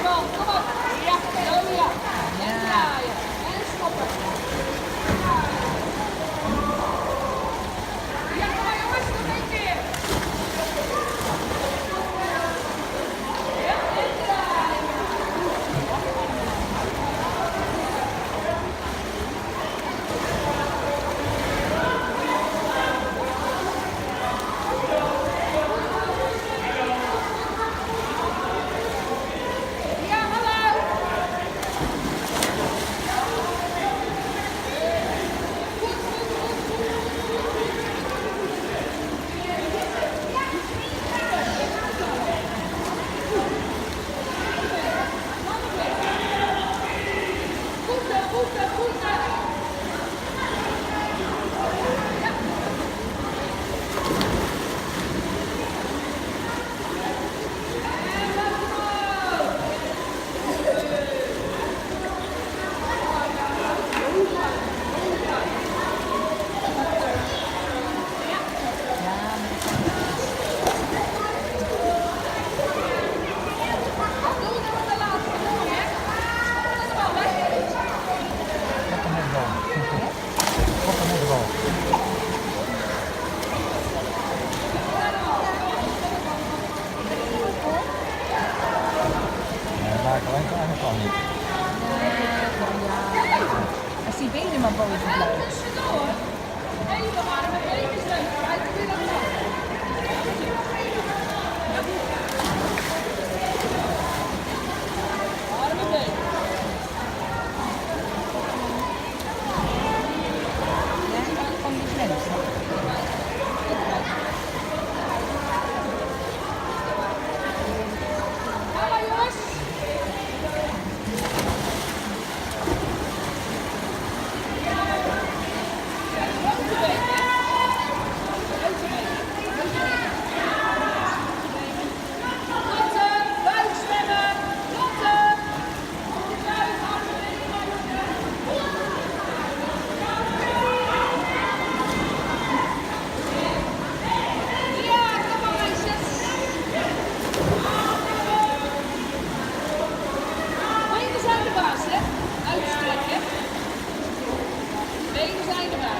bal. Kom op. Ja, zo ja. En draaien. En stoppen. Ja, kom maar jongens, nog één keer. Ja, en draaien. Ja, hallo. Voeten. Alleen kleine kan niet. Als die benen maar boven blijven. Tussendoor. Even armen, even leuk. Kijk weer naar de armen been. Ja, van die grens. Hallo jongens. Grote been, hè? Grote been. Lotte, buik zwemmen. Lotte. Op de buik, armen benen. Ja, kom maar meisjes. Benen zijn de baas, hè? Uitstrekken. Benen zijn de baas.